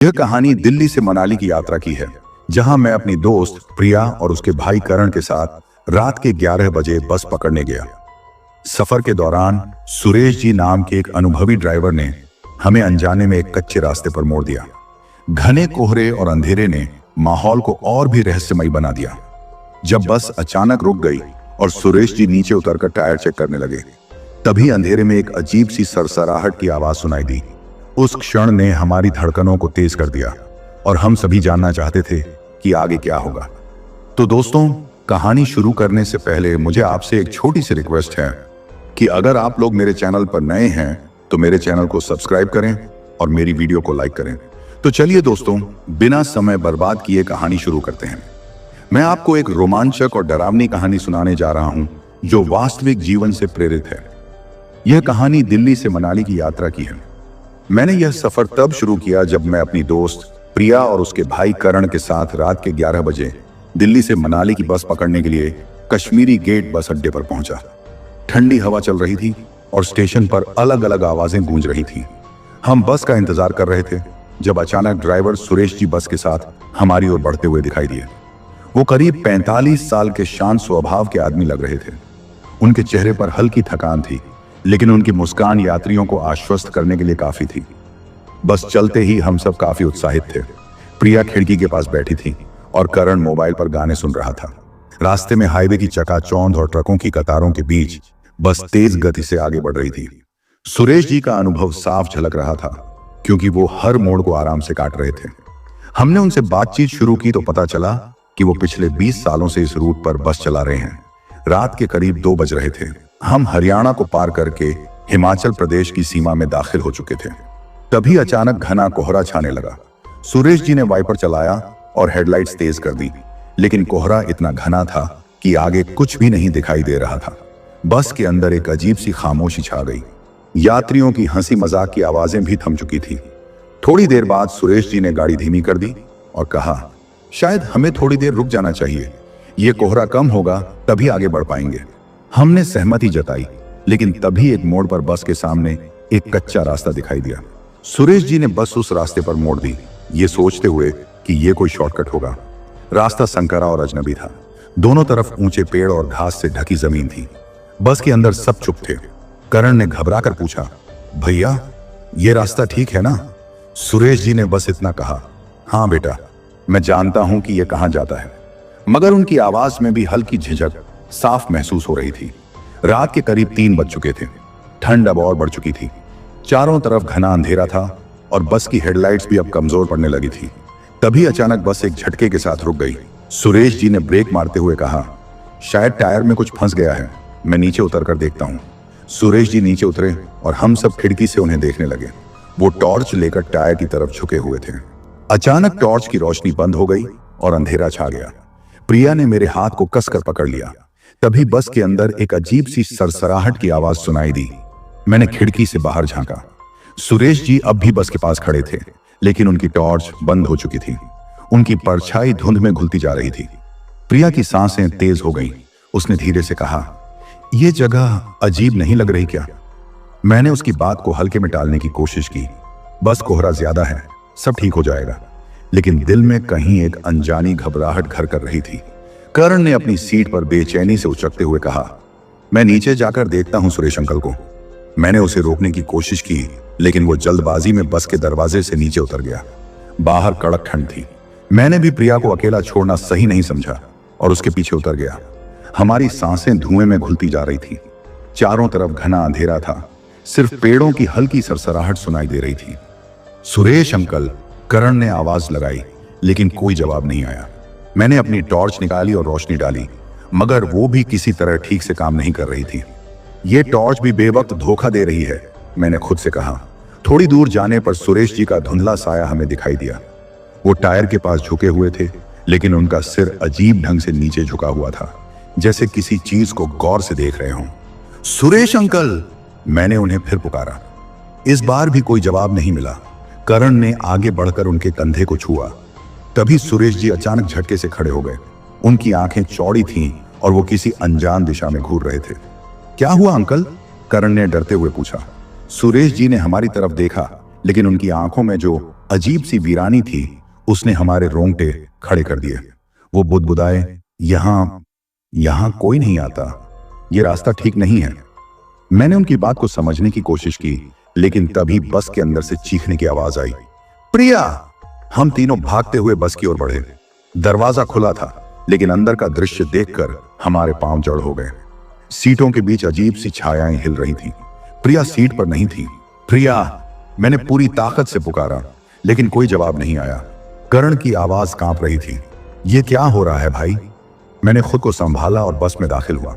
यह कहानी दिल्ली से मनाली की यात्रा की है, जहां मैं अपनी दोस्त प्रिया और उसके भाई करण के साथ रात के 11 बजे बस पकड़ने गया। सफर के दौरान सुरेश जी नाम के एक अनुभवी ड्राइवर ने हमें अनजाने में एक कच्चे रास्ते पर मोड़ दिया। घने कोहरे और अंधेरे ने माहौल को और भी रहस्यमयी बना दिया। जब बस अचानक रुक गई और सुरेश जी नीचे उतरकर टायर चेक करने लगे, तभी अंधेरे में एक अजीब सी सरसराहट की आवाज सुनाई दी। उस क्षण ने हमारी धड़कनों को तेज कर दिया और हम सभी जानना चाहते थे कि आगे क्या होगा। तो दोस्तों, कहानी शुरू करने से पहले मुझे आपसे एक छोटी सी रिक्वेस्ट है कि अगर आप लोग मेरे चैनल पर नए हैं तो मेरे चैनल को सब्सक्राइब करें और मेरी वीडियो को लाइक करें। तो चलिए दोस्तों, बिना समय बर्बाद किए कहानी शुरू करते हैं। मैं आपको एक रोमांचक और डरावनी कहानी सुनाने जा रहा हूं जो वास्तविक जीवन से प्रेरित है। यह कहानी दिल्ली से मनाली की यात्रा की है। मैंने यह सफर तब शुरू किया जब मैं अपनी दोस्त प्रिया और उसके भाई करण के साथ रात के 11 बजे दिल्ली से मनाली की बस पकड़ने के लिए कश्मीरी गेट बस अड्डे पर पहुंचा। ठंडी हवा चल रही थी और स्टेशन पर अलग अलग आवाजें गूंज रही थीं। हम बस का इंतजार कर रहे थे जब अचानक ड्राइवर सुरेश जी बस के साथ हमारी ओर बढ़ते हुए दिखाई दिए। वो करीब 45 साल के शांत स्वभाव के आदमी लग रहे थे। उनके चेहरे पर हल्की थकान थी, लेकिन उनकी मुस्कान यात्रियों को आश्वस्त करने के लिए काफी थी। बस चलते ही हम सब काफी उत्साहित थे। प्रिया खिड़की के पास बैठी थी और करण मोबाइल पर गाने सुन रहा था। रास्ते में हाईवे की चकाचौंध और ट्रकों की कतारों के बीच बस तेज गति से आगे बढ़ रही थी। सुरेश जी का अनुभव साफ झलक रहा था, क्योंकि वो हर मोड़ को आराम से काट रहे थे। हमने उनसे बातचीत शुरू की तो पता चला कि वो पिछले 20 सालों से इस रूट पर बस चला रहे हैं। रात के करीब 2 बज रहे थे। हम हरियाणा को पार करके हिमाचल प्रदेश की सीमा में दाखिल हो चुके थे। तभी अचानक घना कोहरा छाने लगा। सुरेश जी ने वाइपर चलाया और हेडलाइट्स तेज कर दी, लेकिन कोहरा इतना घना था कि आगे कुछ भी नहीं दिखाई दे रहा था। बस के अंदर एक अजीब सी खामोशी छा गई। यात्रियों की हंसी मजाक की आवाजें भी थम चुकी थी। थोड़ी देर बाद सुरेश जी ने गाड़ी धीमी कर दी और कहा, शायद हमें थोड़ी देर रुक जाना चाहिए। ये कोहरा कम होगा तभी आगे बढ़ पाएंगे। हमने सहमति जताई, लेकिन तभी एक मोड़ पर बस के सामने एक कच्चा रास्ता दिखाई दिया। सुरेश जी ने बस उस रास्ते पर मोड़ दी, ये सोचते हुए कि ये कोई शॉर्टकट होगा। रास्ता संकरा और अजनबी था। दोनों तरफ ऊंचे पेड़ और घास से ढकी जमीन थी। बस के अंदर सब चुप थे। करण ने घबरा कर पूछा, भैया ये रास्ता ठीक है ना? सुरेश जी ने बस इतना कहा, हाँ बेटा, मैं जानता हूं कि यह कहां जाता है। मगर उनकी आवाज में भी हल्की झिझक साफ महसूस हो रही थी। रात के करीब 3 बज चुके थे। ठंड अब और बढ़ चुकी थी। चारों तरफ घना अंधेरा था और बस की हेडलाइट्स भी अब कमजोर पड़ने लगी थी। तभी अचानक बस एक झटके के साथ रुक गई। सुरेश जी ने ब्रेक मारते हुए कहा, शायद टायर में कुछ फंस गया है, मैं नीचे उतर कर देखता हूं। सुरेश जी नीचे उतरे और हम सब खिड़की से उन्हें देखने लगे। वो टॉर्च लेकर टायर की तरफ झुके हुए थे। अचानक टॉर्च की रोशनी बंद हो गई और अंधेरा छा गया। प्रिया ने मेरे हाथ को कसकर पकड़ लिया। तभी बस के अंदर एक अजीब सी सरसराहट की आवाज सुनाई दी। मैंने खिड़की से बाहर झांका। सुरेश जी अब भी बस के पास खड़े थे, लेकिन उनकी टॉर्च बंद हो चुकी थी। उनकी परछाई धुंध में घुलती जा रही थी। प्रिया की सांसें तेज हो गईं। उसने धीरे से कहा, यह जगह अजीब नहीं लग रही क्या? मैंने उसकी बात को हल्के में टालने की कोशिश की। बस कोहरा ज्यादा है, सब ठीक हो जाएगा। लेकिन दिल में कहीं एक अनजानी घबराहट घर कर रही थी। करण ने अपनी सीट पर बेचैनी से उचकते हुए कहा, मैं नीचे जाकर देखता हूं सुरेश अंकल को। मैंने उसे रोकने की कोशिश की, लेकिन वो जल्दबाजी में बस के दरवाजे से नीचे उतर गया। बाहर कड़क ठंड थी। मैंने भी प्रिया को अकेला छोड़ना सही नहीं समझा और उसके पीछे उतर गया। हमारी सांसें धुएं में घुलती जा रही थी। चारों तरफ घना अंधेरा था। सिर्फ पेड़ों की हल्की सरसराहट सुनाई दे रही थी। सुरेश अंकल, करण ने आवाज लगाई, लेकिन कोई जवाब नहीं आया। मैंने अपनी टॉर्च निकाली और रोशनी डाली, मगर वो भी किसी तरह ठीक से काम नहीं कर रही थी। ये टॉर्च भी बेवक्त धोखा दे रही है, मैंने खुद से कहा। थोड़ी दूर जाने पर सुरेश जी का धुंधला साया हमें दिखाई दिया। वो टायर के पास झुके हुए थे, लेकिन उनका सिर अजीब ढंग से नीचे झुका हुआ था, जैसे किसी चीज को गौर से देख रहे हों। सुरेश अंकल, मैंने उन्हें फिर पुकारा। इस बार भी कोई जवाब नहीं मिला। करण ने आगे बढ़कर उनके कंधे को छुआ। तभी सुरेश जी अचानक झटके से खड़े हो गए। उनकी आंखें चौड़ी थीं और वो किसी अनजान दिशा में घूर रहे थे। क्या हुआ अंकल? करण ने डरते हुए पूछा। सुरेश जी ने हमारी तरफ देखा, लेकिन उनकी आंखों में जो अजीब सी वीरानी थी, उसने हमारे रोंगटे खड़े कर दिए। वो बुदबुदाए, यहां कोई नहीं आता, ये रास्ता ठीक नहीं है। मैंने उनकी बात को समझने की कोशिश की, लेकिन तभी बस के अंदर से चीखने की आवाज आई, प्रिया! हम तीनों भागते हुए बस की ओर बढ़े। दरवाजा खुला था, लेकिन अंदर का दृश्य देखकर हमारे पांव जड़ हो गए। सीटों के बीच अजीब सी छायाएं हिल रही थीं। प्रिया सीट पर नहीं थी। प्रिया! मैंने पूरी ताकत से पुकारा, लेकिन कोई जवाब नहीं आया। करण की आवाज कांप रही थी। ये क्या हो रहा है भाई? मैंने खुद को संभाला और बस में दाखिल हुआ।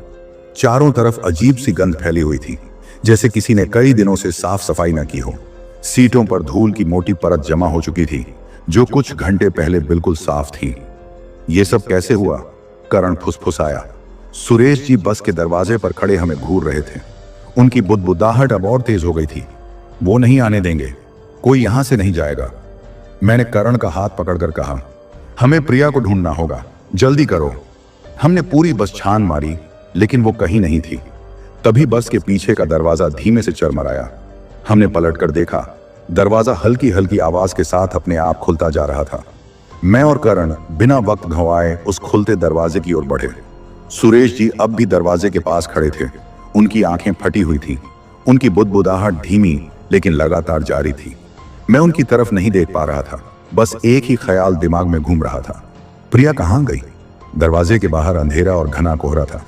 चारों तरफ अजीब सी गंध फैली हुई थी, जैसे किसी ने कई दिनों से साफ सफाई न की हो। सीटों पर धूल की मोटी परत जमा हो चुकी थी, जो कुछ घंटे पहले बिल्कुल साफ थी। ये सब कैसे हुआ? करण फुसफुसाया। सुरेश जी बस के दरवाजे पर खड़े हमें घूर रहे थे। उनकी बुदबुदाहट अब और तेज हो गई थी। वो नहीं आने देंगे, कोई यहां से नहीं जाएगा। मैंने करण का हाथ पकड़कर कहा, हमें प्रिया को ढूंढना होगा, जल्दी करो। हमने पूरी बस छान मारी, लेकिन वो कहीं नहीं थी। तभी बस के पीछे का दरवाजा धीमे से चरमराया। हमने पलटकर देखा, दरवाजा हल्की हल्की आवाज के साथ अपने आप खुलता जा रहा था। मैं और करण बिना वक्त गंवाए उस खुलते दरवाजे की ओर बढ़े। सुरेश जी अब भी दरवाजे के पास खड़े थे। उनकी आंखें फटी हुई थी। उनकी बुदबुदाहट धीमी लेकिन लगातार जारी थी। मैं उनकी तरफ नहीं देख पा रहा था, बस एक ही ख्याल दिमाग में घूम रहा था, प्रिया कहां गई? दरवाजे के बाहर अंधेरा और घना कोहरा था।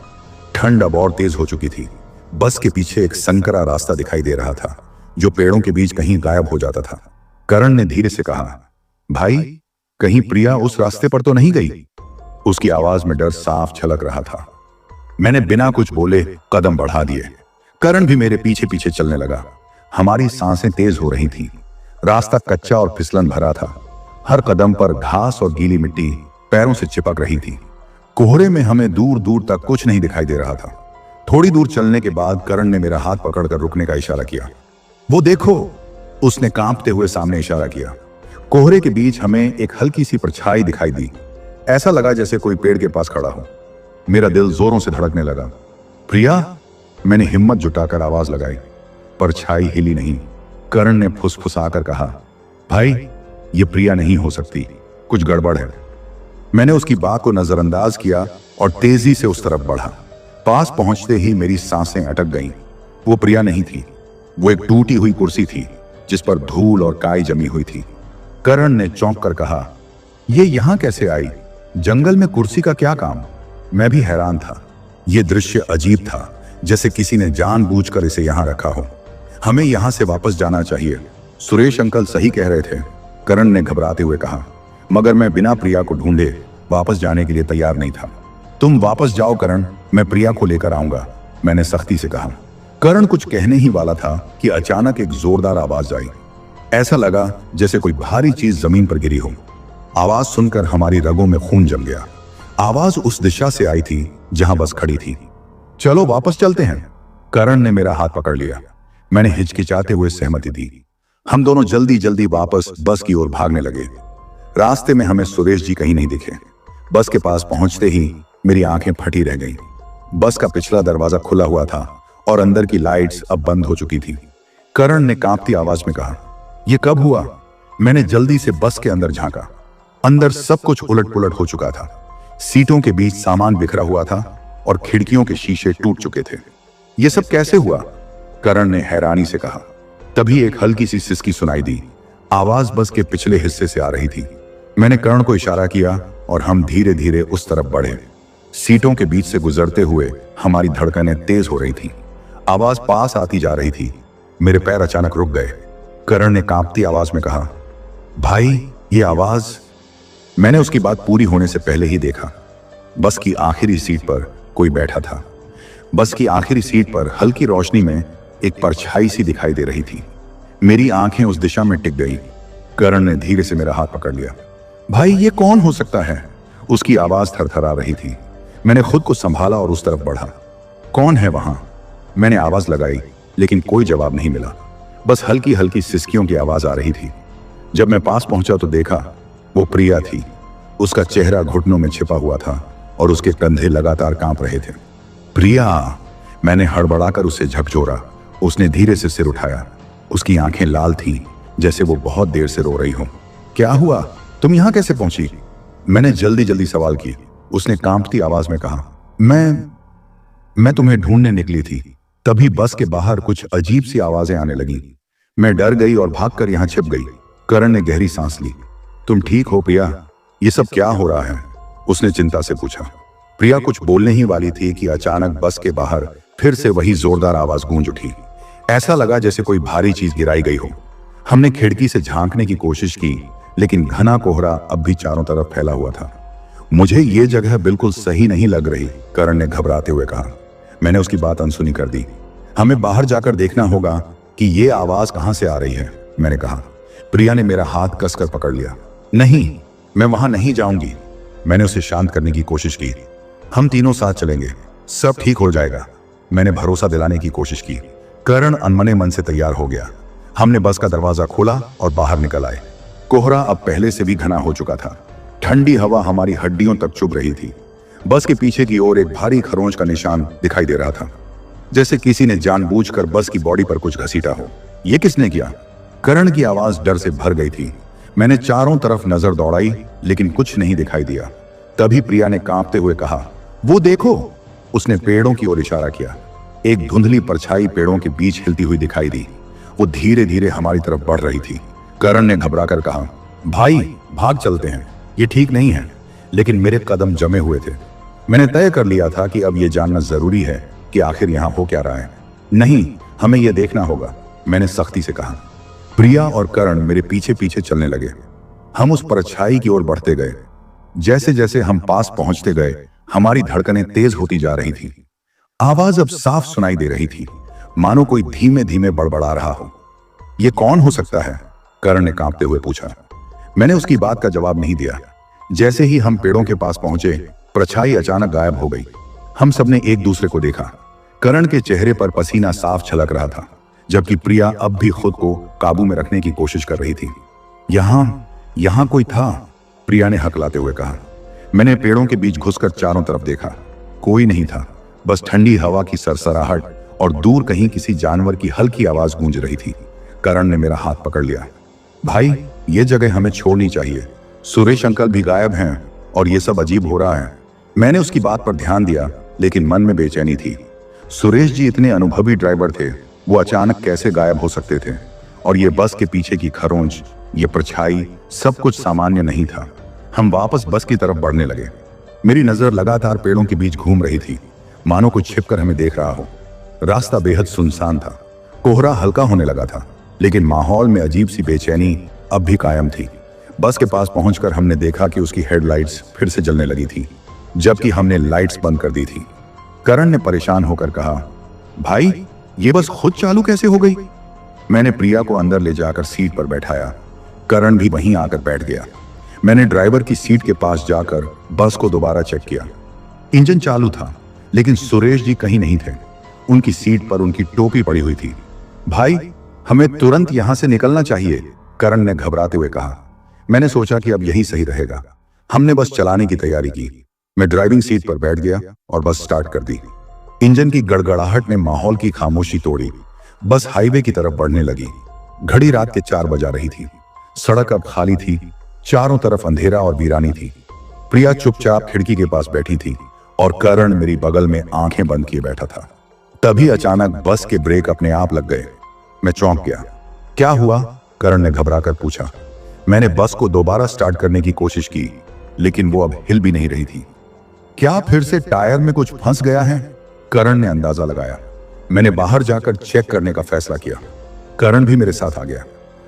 ठंड अब और तेज हो चुकी थी। बस के पीछे एक संकरा रास्ता दिखाई दे रहा था, जो पेड़ों के बीच कहीं गायब हो जाता था। करण ने धीरे से कहा, भाई, कहीं प्रिया उस रास्ते पर तो नहीं गई? उसकी आवाज में डर साफ झलक रहा था। मैंने बिना कुछ बोले कदम बढ़ा दिए। करण भी मेरे पीछे पीछे चलने लगा। हमारी सांसें तेज हो रही थीं। रास्ता कच्चा और फिसलन भरा था। हर कदम पर घास और गीली मिट्टी पैरों से चिपक रही थी। कोहरे में हमें दूर दूर तक कुछ नहीं दिखाई दे रहा था। थोड़ी दूर चलने के बाद करण ने मेरा हाथ पकड़कर रुकने का इशारा किया। वो देखो, उसने कांपते हुए सामने इशारा किया। कोहरे के बीच हमें एक हल्की सी परछाई दिखाई दी। ऐसा लगा जैसे कोई पेड़ के पास खड़ा हो। मेरा दिल जोरों से धड़कने लगा। प्रिया! मैंने हिम्मत जुटाकर आवाज लगाई। परछाई हिली नहीं। करण ने फुसफुसाकर कहा, भाई, ये प्रिया नहीं हो सकती, कुछ गड़बड़ है। मैंने उसकी बात को नजरअंदाज किया और तेजी से उस तरफ बढ़ा। पास पहुंचते ही मेरी सांसें अटक गईं। वो प्रिया नहीं थी, वो एक टूटी हुई कुर्सी थी, जिस पर धूल और काई जमी हुई थी। करण ने चौंक कर कहा, ये यहां कैसे आई? जंगल में कुर्सी का क्या काम? मैं भी हैरान था। यह दृश्य अजीब था, जैसे किसी ने जानबूझकर इसे यहां रखा हो। हमें यहां से वापस जाना चाहिए, सुरेश अंकल सही कह रहे थे, करण ने घबराते हुए कहा। मगर मैं बिना प्रिया को ढूंढे वापस जाने के लिए तैयार नहीं था। तुम वापस जाओ करण, मैं प्रिया को लेकर आऊंगा, मैंने सख्ती से कहा। करण कुछ कहने ही वाला था कि अचानक एक जोरदार आवाज आई। ऐसा लगा जैसे कोई भारी चीज जमीन पर गिरी हो। आवाज सुनकर हमारी रगों में खून जम गया। आवाज उस दिशा से आई थी जहां बस खड़ी थी। चलो वापस चलते हैं, करण ने मेरा हाथ पकड़ लिया। मैंने हिचकिचाते हुए सहमति दी। हम दोनों जल्दी जल्दी वापस बस की ओर भागने लगे। रास्ते में हमें सुरेश जी कहीं नहीं दिखे। बस के पास पहुंचते ही मेरी आंखें फटी रह गईं। बस का पिछला दरवाजा खुला हुआ था और अंदर की लाइट्स अब बंद हो चुकी थी। करण ने कांपती आवाज में कहा, यह कब हुआ? मैंने जल्दी से बस के अंदर झांका। अंदर सब कुछ उलट पुलट हो चुका था। सीटों के बीच सामान बिखरा हुआ था और खिड़कियों के शीशे टूट चुके थे। यह सब कैसे हुआ? करण ने हैरानी से कहा। तभी एक हल्की सी सिसकी सुनाई दी। आवाज बस के पिछले हिस्से से आ रही थी। मैंने करण को इशारा किया और हम धीरे धीरे उस तरफ बढ़े। सीटों के बीच से गुजरते हुए हमारी धड़कनें तेज हो रही थीं। आवाज पास आती जा रही थी। मेरे पैर अचानक रुक गए। करण ने कांपती आवाज में कहा, भाई, ये आवाज। मैंने उसकी बात पूरी होने से पहले ही देखा। बस की आखिरी सीट पर कोई बैठा था। बस की आखिरी सीट पर हल्की रोशनी में एक परछाई सी दिखाई दे रही थी। मेरी आंखें उस दिशा में टिक गई। करण ने धीरे से मेरा हाथ पकड़ लिया। भाई, ये कौन हो सकता है? उसकी आवाज थरथरा रही थी। मैंने खुद को संभाला और उस तरफ बढ़ा। कौन है वहां? मैंने आवाज लगाई, लेकिन कोई जवाब नहीं मिला। बस हल्की हल्की सिसकियों की आवाज आ रही थी। जब मैं पास पहुंचा तो देखा वो प्रिया थी। उसका चेहरा घुटनों में छिपा हुआ था और उसके कंधे लगातार कांप रहे थे। प्रिया! मैंने हड़बड़ाकर उसे झकझोरा। उसने धीरे से सिर उठाया। उसकी आंखें लाल थीं, जैसे वो बहुत देर से रो रही हो। क्या हुआ, तुम यहाँ कैसे पहुंची? मैंने जल्दी जल्दी सवाल किए। उसने कांपती आवाज में कहा, मैं तुम्हें ढूंढने निकली थी। तभी बस के बाहर कुछ अजीब सी आवाजें आने लगी। मैं डर गई और भागकर यहाँ छिप गई। करण ने गहरी सांस ली। तुम ठीक हो प्रिया? ये सब क्या हो रहा है? उसने चिंता से पूछा। प्रिया कुछ बोलने ही वाली थी कि अचानक बस के बाहर फिर से वही जोरदार आवाज गूंज उठी। ऐसा लगा जैसे कोई भारी चीज गिराई गई हो। हमने खिड़की से झांकने की कोशिश की, लेकिन घना कोहरा अब भी चारों तरफ फैला हुआ था। मुझे ये जगह बिल्कुल सही नहीं लग रही, करण ने घबराते हुए कहा। मैंने उसकी बात अनसुनी कर दी। हमें बाहर जाकर देखना होगा कि ये आवाज कहां से आ रही है, मैंने कहा। प्रिया ने मेरा हाथ कसकर पकड़ लिया। नहीं, मैं वहां नहीं जाऊंगी। मैंने उसे शांत करने की कोशिश की। हम तीनों साथ चलेंगे, सब ठीक हो जाएगा, मैंने भरोसा दिलाने की कोशिश की। करण अनमने मन से तैयार हो गया। हमने बस का दरवाजा खोला और बाहर निकल आए। कोहरा अब पहले से भी घना हो चुका था। ठंडी हवा हमारी हड्डियों तक चुभ रही थी। बस के पीछे की ओर एक भारी खरोंच का निशान दिखाई दे रहा था, जैसे किसी ने जानबूझकर बस की बॉडी पर कुछ घसीटा हो। यह किसने किया? करण की आवाज डर से भर गई थी। मैंने चारों तरफ नजर दौड़ाई, लेकिन कुछ नहीं दिखाई दिया। तभी प्रिया ने कांपते हुए कहा, वो देखो। उसने पेड़ों की ओर इशारा किया। एक धुंधली परछाई पेड़ों के बीच हिलती हुई दिखाई दी। वो धीरे धीरे हमारी तरफ बढ़ रही थी। करण ने घबराकर कहा, भाई भाग चलते हैं, ये ठीक नहीं है। लेकिन मेरे कदम जमे हुए थे। मैंने तय कर लिया था कि अब यह जानना जरूरी है कि आखिर यहां हो क्या रहा है। नहीं, हमें यह देखना होगा, मैंने सख्ती से कहा। प्रिया और करण मेरे पीछे पीछे चलने लगे। हम उस परछाई की ओर बढ़ते गए। जैसे जैसे हम पास पहुंचते गए, हमारी धड़कनें तेज होती जा रही थी। आवाज अब साफ सुनाई दे रही थी, मानो कोई धीमे धीमे बड़बड़ा रहा हो। यह कौन हो सकता है? करण ने कांपते हुए पूछा। मैंने उसकी बात का जवाब नहीं दिया। जैसे ही हम पेड़ों के पास पहुंचे, परछाई अचानक गायब हो गई। हम सबने एक दूसरे को देखा। करण के चेहरे पर पसीना साफ छलक रहा था, जबकि प्रिया अब भी खुद को काबू में रखने की कोशिश कर रही थी। यहां कोई था, प्रिया ने हकलाते हुए कहा। मैंने पेड़ों के बीच घुसकर चारों तरफ देखा। कोई नहीं था, बस ठंडी हवा की सरसराहट और दूर कहीं किसी जानवर की हल्की आवाज गूंज रही थी। करण ने मेरा हाथ पकड़ लिया। भाई, ये जगह हमें छोड़नी चाहिए। सुरेश अंकल भी गायब हैं और ये सब अजीब हो रहा है। मैंने उसकी बात पर ध्यान दिया, लेकिन मन में बेचैनी थी। सुरेश जी इतने अनुभवी ड्राइवर थे, वो अचानक कैसे गायब हो सकते थे? और ये बस के पीछे की खरोंच, ये परछाई, सब कुछ सामान्य नहीं था। हम वापस बस की तरफ बढ़ने लगे। मेरी नजर लगातार पेड़ों के बीच घूम रही थी, मानो कुछ छिपकर हमें देख रहा हो। रास्ता बेहद सुनसान था। कोहरा हल्का होने लगा था, लेकिन माहौल में अजीब सी बेचैनी अब भी कायम थी। बस के पास पहुंचकर हमने देखा कि उसकी हेडलाइट्स फिर से जलने लगी थी, जबकि हमने लाइट्स बंद कर दी थी। करण ने परेशान होकर कहा, भाई, ये बस खुद चालू कैसे हो गई? मैंने प्रिया को अंदर ले जाकर सीट पर बैठाया। करण भी वहीं आकर बैठ गया। मैंने ड्राइवर की सीट के पास जाकर बस को दोबारा चेक किया। इंजन चालू था, लेकिन सुरेश जी कहीं नहीं थे। उनकी सीट पर उनकी टोपी पड़ी हुई थी। भाई, हमें तुरंत यहां से निकलना चाहिए, करण ने घबराते हुए कहा। मैंने सोचा कि अब यही सही रहेगा। हमने बस चलाने की तैयारी की। मैं ड्राइविंग सीट पर बैठ गया और बस स्टार्ट कर दी। इंजन की गड़गड़ाहट ने माहौल की खामोशी तोड़ी। बस हाईवे की तरफ बढ़ने लगी। घड़ी रात के 4 बजा रही थी। सड़क अब खाली थी। चारों तरफ अंधेरा और वीरानी थी। प्रिया चुपचाप खिड़की के पास बैठी थी और करण मेरी बगल में आंखें बंद किए बैठा था। तभी अचानक बस के ब्रेक अपने आप लग गए। मैं चौंक गया। क्या हुआ? करण ने घबराकर पूछा। मैंने बस को दोबारा स्टार्ट करने की कोशिश की, लेकिन वो अब हिल भी नहीं रही थी। क्या फिर से टायर में कुछ फंस गया है? करण ने अंदाजा लगाया। मैंने बाहर जाकर चेक करने का फैसला किया। करण भी मेरे साथ आ गया।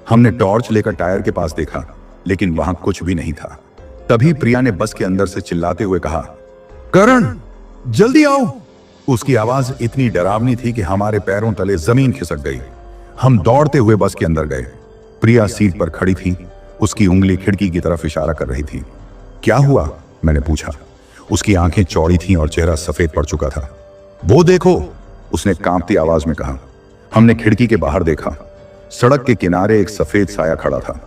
हमने टॉर्च लेकर टायर के पास देखा, लेकिन वहां कुछ भी नहीं था। तभी प्रिया ने बस के अंदर से चिल्लाते हुए कहा, करण, जल्दी आओ। उसकी आवाज इतनी डरावनी थी कि हमारे पैरों तले जमीन खिसक गई। हम दौड़ते हुए बस के अंदर गए। प्रिया सीट पर खड़ी थी। उसकी उंगली खिड़की की तरफ इशारा कर रही थी। क्या हुआ? मैंने पूछा। उसकी आंखें चौड़ी थीं और चेहरा सफेद पड़ चुका था। वो देखो, उसने कांपती आवाज में कहा। हमने खिड़की के बाहर देखा। सड़क के किनारे एक सफेद साया खड़ा था।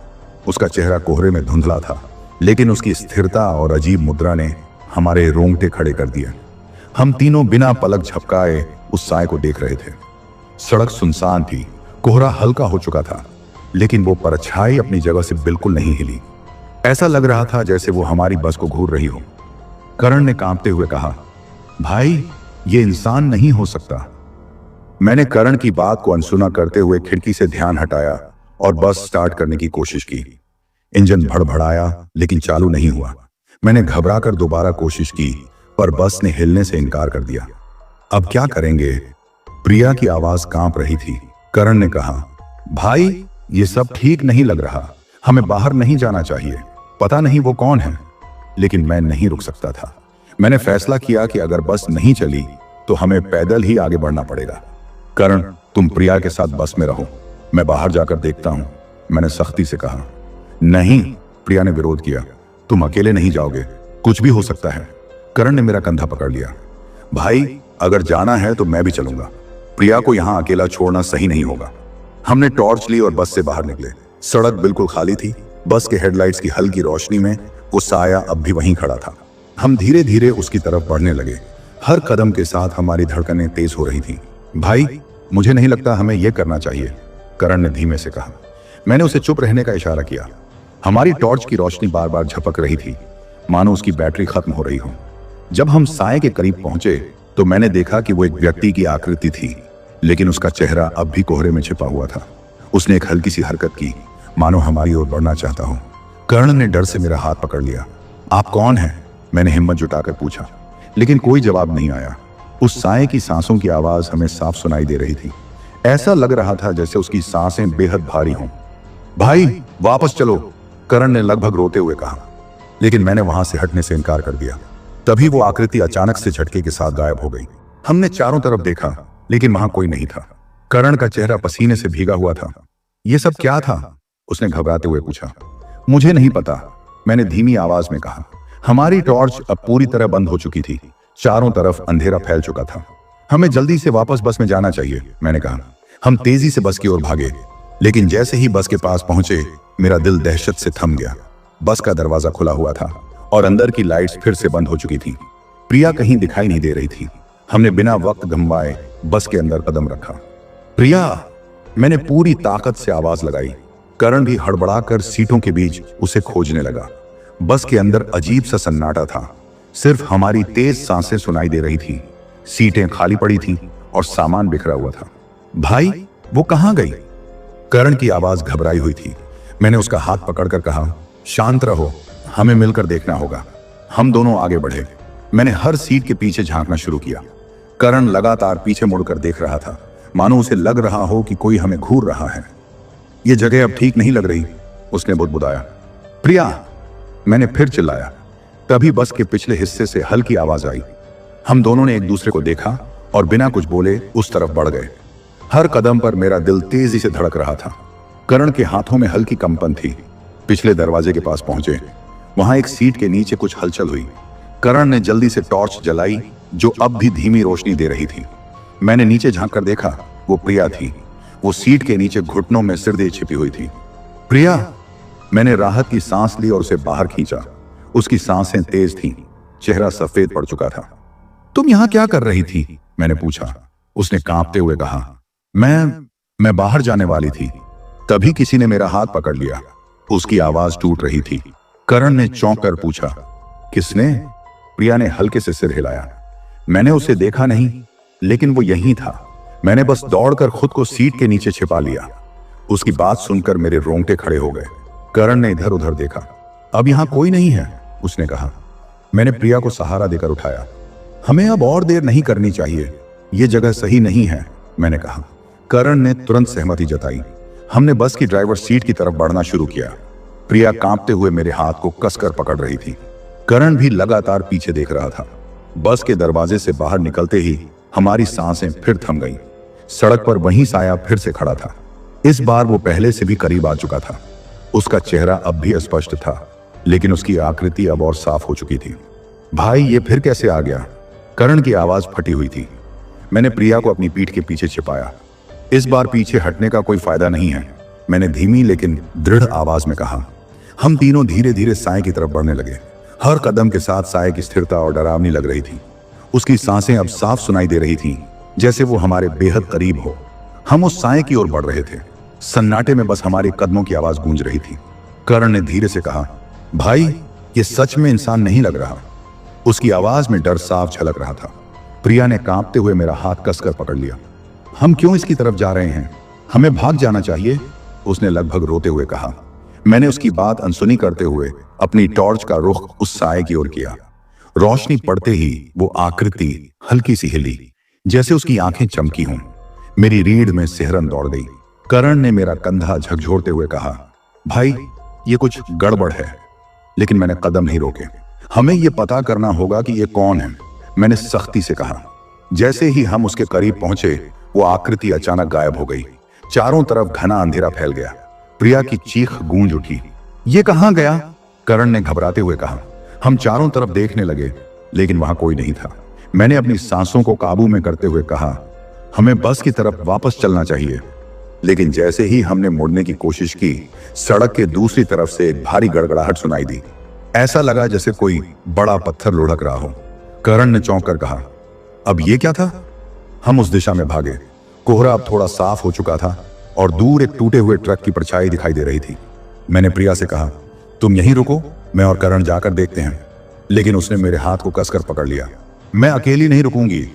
उसका चेहरा कोहरे में धुंधला था, लेकिन उसकी स्थिरता और अजीब मुद्रा ने हमारे रोंगटे खड़े कर दिए। हम तीनों बिना पलक झपकाए उस साए को देख रहे थे। सड़क सुनसान थी। कोहरा हल्का हो चुका था। लेकिन वो परछाई अपनी जगह से बिल्कुल नहीं हिली। ऐसा लग रहा था जैसे वो हमारी बस को घूर रही हो। करण ने कांपते हुए कहा, भाई ये इंसान नहीं हो सकता। मैंने करण की बात को अनसुना करते हुए खिड़की से ध्यान हटाया और बस स्टार्ट करने की कोशिश की। इंजन भड़भड़ाया लेकिन चालू नहीं हुआ। मैंने घबराकर दोबारा कोशिश की पर बस ने हिलने से इनकार कर दिया। अब क्या करेंगे? प्रिया की आवाज कांप रही थी। करण ने कहा, भाई ये सब ठीक नहीं लग रहा, हमें बाहर नहीं जाना चाहिए। पता नहीं वो कौन है। लेकिन मैं नहीं रुक सकता था। मैंने फैसला किया कि अगर बस नहीं चली तो हमें पैदल ही आगे बढ़ना पड़ेगा। करण, तुम प्रिया के साथ बस में रहो, मैं बाहर जाकर देखता हूं, मैंने सख्ती से कहा। नहीं, प्रिया ने विरोध किया, तुम अकेले नहीं जाओगे, कुछ भी हो सकता है। करण ने मेरा कंधा पकड़ लिया। भाई अगर जाना है तो मैं भी चलूंगा, प्रिया को यहां अकेला छोड़ना सही नहीं होगा। हमने टॉर्च ली और बस से बाहर निकले। सड़क बिल्कुल खाली थी। बस के हेडलाइट्स की हल्की रोशनी में वो साया अब भी वहीं खड़ा था। हम धीरे धीरे उसकी तरफ बढ़ने लगे। हर कदम के साथ हमारी धड़कनें तेज हो रही थी। भाई मुझे नहीं लगता हमें यह करना चाहिए, करण ने धीमे से कहा। मैंने उसे चुप रहने का इशारा किया। हमारी टॉर्च की रोशनी बार बार झपक रही थी, मानो उसकी बैटरी खत्म हो रही हो। जब हम साए के करीब पहुंचे तो मैंने देखा कि वो एक व्यक्ति की आकृति थी, लेकिन उसका चेहरा अब भी कोहरे में छिपा हुआ था। उसने एक हल्की सी हरकत की, मानो हमारी ओर बढ़ना चाहता हो। कर्ण ने डर से मेरा हाथ पकड़ लिया। आप कौन हैं? मैंने हिम्मत जुटाकर पूछा, लेकिन कोई जवाब नहीं आया। उस साए की सांसों की आवाज हमें साफ सुनाई दे रही थी। ऐसा लग रहा था जैसे उसकी सांसें बेहद भारी हों। भाई वापस चलो, करण ने लगभग रोते हुए कहा, लेकिन मैंने वहां से हटने से इनकार कर दिया। तभी वो आकृति अचानक से झटके के साथ गायब हो गई। हमने चारों तरफ देखा, लेकिन वहां कोई नहीं था। करण का चेहरा पसीने से भीगा हुआ था। ये सब क्या था? उसने घबराते हुए पूछा। मुझे नहीं पता, मैंने धीमी आवाज में कहा। हमारी टॉर्च अब पूरी तरह बंद हो चुकी थी। चारों तरफ अंधेरा फैल चुका था। हमें जल्दी से वापस बस में जाना चाहिए, मैंने कहा। हम तेजी से बस की ओर भागे, लेकिन जैसे ही बस के पास पहुंचे मेरा दिल दहशत से थम गया। बस का दरवाजा खुला हुआ था और अंदर की लाइट्स फिर से बंद हो चुकी थी। प्रिया कहीं दिखाई नहीं दे रही थी। हमने बिना वक्त गंवाए बस के अंदर कदम रखा। प्रिया, मैंने पूरी ताकत से आवाज लगाई। करण भी हड़बड़ाकर सीटों के बीच उसे खोजने लगा। बस के अंदर अजीब सा सन्नाटा था। सिर्फ हमारी तेज सांसें सुनाई दे रही थी। सीटें खाली पड़ी थीं और सामान बिखरा हुआ था। भाई वो कहां गई? करण की आवाज घबराई हुई थी। मैंने उसका हाथ पकड़कर कहा, शांत रहो, हमें मिलकर देखना होगा। हम दोनों आगे बढ़े। मैंने हर सीट के पीछे झांकना शुरू किया। करण लगातार पीछे मुड़कर देख रहा था, मानो उसे लग रहा हो कि कोई हमें घूर रहा है। ये जगह अब ठीक नहीं लग रही, उसने बुदबुदाया। प्रिया, मैंने फिर चिल्लाया। तभी बस के पिछले हिस्से से हल्की आवाज आई। हम दोनों ने एक दूसरे को देखा और बिना कुछ बोले उस तरफ बढ़ गए। हर कदम पर मेरा दिल तेजी से धड़क रहा था। करण के हाथों में हल्की कंपन थी। पिछले दरवाजे के पास पहुंचे। वहां एक सीट के नीचे कुछ हलचल हुई। करण ने जल्दी से टॉर्च जलाई, जो अब भी धीमी रोशनी दे रही थी। मैंने नीचे झांककर देखा, वो प्रिया थी। वो सीट के नीचे घुटनों में सिर दे छिपी हुई थी। प्रिया, मैंने राहत की सांस ली और उसे बाहर खींचा। उसकी सांसें तेज थीं, चेहरा सफेद पड़ चुका था। तुम यहां क्या कर रही थी? मैंने पूछा। उसने कांपते हुए कहा, मैं बाहर जाने वाली थी। तभी किसी ने मेरा हाथ पकड़ लिया। उसकी आवाज टूट रही थी। करण ने चौंक कर पूछा, किसने? प्रिया ने हल्के से सिर हिलाया। मैंने उसे देखा नहीं, लेकिन वो यहीं था। मैंने बस दौड़कर खुद को सीट के नीचे छिपा लिया। उसकी बात सुनकर मेरे रोंगटे खड़े हो गए। करण ने इधर उधर देखा। अब यहां कोई नहीं है, उसने कहा। मैंने प्रिया को सहारा देकर उठाया। हमें अब और देर नहीं करनी चाहिए, यह जगह सही नहीं है, मैंने कहा। करण ने तुरंत सहमति जताई। हमने बस की ड्राइवर सीट की तरफ बढ़ना शुरू किया। प्रिया कांपते हुए मेरे हाथ को कसकर पकड़ रही थी। करण भी लगातार पीछे देख रहा था। बस के दरवाजे से बाहर निकलते ही हमारी सांसें फिर थम गईं। सड़क पर वहीं साया फिर से खड़ा था। इस बार वो पहले से भी करीब आ चुका था। उसका चेहरा अब भी अस्पष्ट था, लेकिन उसकी आकृति अब और साफ हो चुकी थी। भाई ये फिर कैसे आ गया? करण की आवाज फटी हुई थी। मैंने प्रिया को अपनी पीठ के पीछे छिपाया। इस बार पीछे हटने का कोई फायदा नहीं है, मैंने धीमी लेकिन दृढ़ आवाज में कहा। हम तीनों धीरे धीरे साए की तरफ बढ़ने लगे। हर कदम के साथ साए की स्थिरता और डरावनी लग रही थी। उसकी सांसें अब साफ सुनाई दे रही थीं, जैसे वो हमारे बेहद करीब हो। हम उस साए की ओर बढ़ रहे थे। सन्नाटे में बस हमारे कदमों की आवाज गूंज रही थी। करण ने धीरे से कहा, भाई ये सच में इंसान नहीं लग रहा। उसकी आवाज में डर साफ झलक रहा था। प्रिया ने कांपते हुए मेरा हाथ कसकर पकड़ लिया। हम क्यों इसकी तरफ जा रहे हैं? हमें भाग जाना चाहिए, उसने लगभग रोते हुए कहा। मैंने उसकी बात अनसुनी करते हुए अपनी टॉर्च का रुख उस साए की ओर किया। रोशनी पड़ते ही वो आकृति हल्की सी हिली, जैसे उसकी आंखें चमकी हों। मेरी रीढ़ में सिहरन दौड़ गई। करण ने मेरा कंधा झकझोरते हुए कहा, भाई ये कुछ गड़बड़ है। लेकिन मैंने कदम नहीं रोके। हमें यह पता करना होगा कि ये कौन है, मैंने सख्ती से कहा। जैसे ही हम उसके करीब पहुंचे, वो आकृति अचानक गायब हो गई। चारों तरफ घना अंधेरा फैल गया। प्रिया की चीख गूंज उठी। ये कहां गया? करण ने घबराते हुए कहा। हम चारों तरफ देखने लगे, लेकिन वहां कोई नहीं था। मैंने अपनी सांसों को काबू में करते हुए कहा, हमें बस की तरफ वापस चलना चाहिए। लेकिन जैसे ही हमने मुड़ने की कोशिश की, सड़क के दूसरी तरफ से एक भारी गड़गड़ाहट सुनाई दी। ऐसा लगा जैसे कोई बड़ा पत्थर लुढ़क रहा हो। करण ने चौंक कर कहा, अब ये क्या था? हम उस दिशा में भागे। कोहरा अब थोड़ा साफ हो चुका था और दूर एक टूटे हुए ट्रक की परछाई दिखाई दे रही थी। मैंने प्रिया से कहा, तुम यहीं रुको, मैं और करण जाकर देखते हैं। लेकिन उसने मेरे हाथ को कसकर पकड़ लिया। मैं अकेली नहीं रुकूंगी।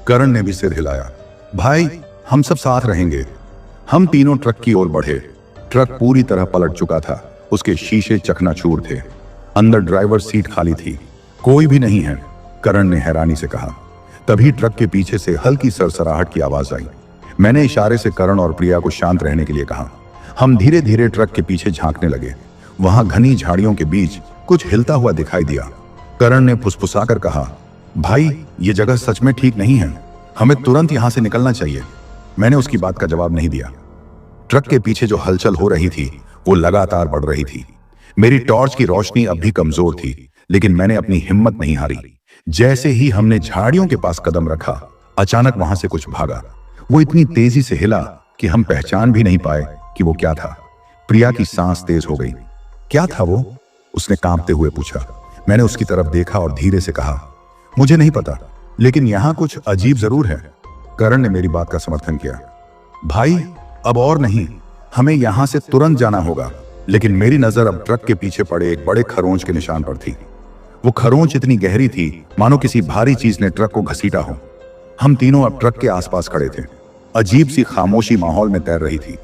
करण ने भी सिर हिलाया। भाई हम सब साथ रहेंगे। हम तीनों ट्रक की ओर बढ़े। ट्रक पूरी तरह पलट चुका था। उसके शीशे चकनाचूर थे। अंदर ड्राइवर सीट खाली थी। कोई भी नहीं है, करण ने हैरानी से कहा। तभी ट्रक के पीछे से हल्की सरसराहट की आवाज आई। मैंने इशारे से करण और प्रिया को शांत रहने के लिए कहा। हम धीरे धीरे ट्रक के पीछे झांकने लगे। वहां घनी झाड़ियों के बीच कुछ हिलता हुआ दिखाई दिया। करण ने फुसफुसाकर कहा, भाई ये जगह सच में ठीक नहीं है, हमें तुरंत यहां से निकलना चाहिए। मैंने उसकी बात का जवाब नहीं दिया। ट्रक के पीछे जो हलचल हो रही थी वो लगातार बढ़ रही थी। मेरी टॉर्च की रोशनी अब भी कमजोर थी, लेकिन मैंने अपनी हिम्मत नहीं हारी। जैसे ही हमने झाड़ियों के पास कदम रखा, अचानक वहां से कुछ भागा। वो इतनी तेजी से हिला कि हम पहचान भी नहीं पाए कि वो क्या था। प्रिया की सांस तेज हो गई। क्या था वो? उसने कांपते हुए पूछा। मैंने उसकी तरफ देखा और धीरे से कहा, मुझे नहीं पता, लेकिन यहां कुछ अजीब जरूर है। करण ने मेरी बात का समर्थन किया। भाई अब और नहीं, हमें यहां से तुरंत जाना होगा। लेकिन मेरी नजर अब ट्रक के पीछे पड़े एक बड़े खरोंच के निशान पर थी। वो खरोंच इतनी गहरी थी मानो किसी भारी चीज ने ट्रक को घसीटा हो। हम तीनों अब ट्रक के आसपास खड़े थे। अजीब सी खामोशी माहौल में तैर रही थी।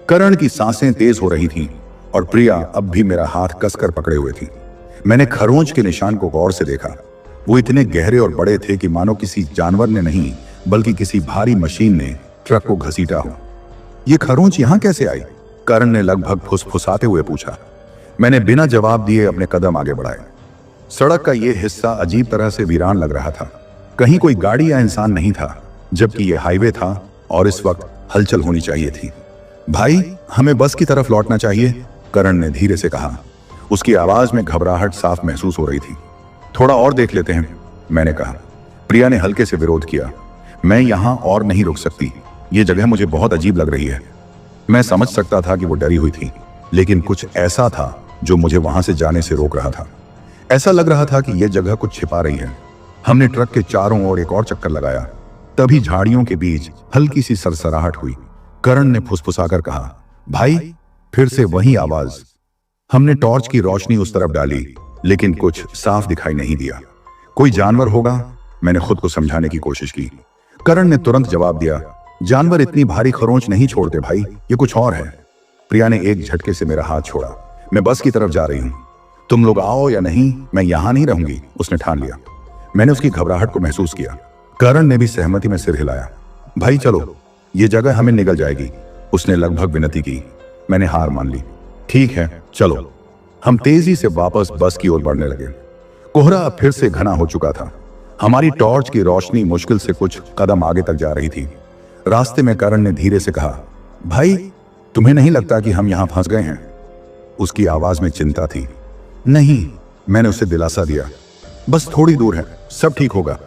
करण की सांसें तेज हो रही थीं और प्रिया अब भी मेरा हाथ कसकर पकड़े हुए थी। मैंने खरोंच के निशान को गौर से देखा। वो इतने गहरे और बड़े थे कि मानो किसी जानवर ने नहीं, बल्कि किसी भारी मशीन ने ट्रक को घसीटा हो। ये खरोंच यहां कैसे आई? करण ने लगभग फुसफुसाते हुए पूछा। मैंने बिना जवाब दिए अपने कदम आगे बढ़ाए। सड़क का यह हिस्सा अजीब तरह से वीरान लग रहा था। कहीं कोई गाड़ी या इंसान नहीं था, जबकि यह हाईवे था और इस वक्त हलचल होनी चाहिए थी। भाई हमें बस की तरफ लौटना चाहिए, करण ने धीरे से कहा। उसकी आवाज में घबराहट साफ महसूस हो रही थी। थोड़ा और देख लेते हैं, मैंने कहा। प्रिया ने हल्के से विरोध किया। मैं यहां और नहीं रुक सकती, ये जगह मुझे बहुत अजीब लग रही है। मैं समझ सकता था कि वो डरी हुई थी, लेकिन कुछ ऐसा था जो मुझे वहां से जाने से रोक रहा था। ऐसा लग रहा था कि यह जगह कुछ छिपा रही है। हमने ट्रक के चारों ओर एक और चक्कर लगाया। तभी झाड़ियों के बीच हल्की सी सरसराहट हुई। करण ने फुसफुसाकर कहा, भाई फिर से वही आवाज। हमने टॉर्च की रोशनी उस तरफ डाली, लेकिन कुछ साफ दिखाई नहीं दिया। कोई जानवर होगा, मैंने खुद को समझाने की कोशिश की। करण ने तुरंत जवाब दिया, जानवर इतनी भारी खरोंच नहीं छोड़ते भाई, ये कुछ और है। प्रिया ने एक झटके से मेरा हाथ छोड़ा। मैं बस की तरफ जा रही हूं, तुम लोग आओ या नहीं, मैं यहां नहीं रहूंगी, उसने ठान लिया। मैंने उसकी घबराहट को महसूस किया। करण ने भी सहमति में सिर हिलाया। भाई चलो, ये जगह हमें निगल जाएगी, उसने लगभग विनती की। मैंने हार मान ली। ठीक है चलो। हम तेजी से वापस बस की ओर बढ़ने लगे। कोहरा अब फिर से घना हो चुका था। हमारी टॉर्च की रोशनी मुश्किल से कुछ कदम आगे तक जा रही थी। रास्ते में करण ने धीरे से कहा, भाई तुम्हें नहीं लगता कि हम यहां फंस गए हैं? उसकी आवाज में चिंता थी। नहीं, मैंने उसे दिलासा दिया। बस थोड़ी दूर है, सब ठीक होगा।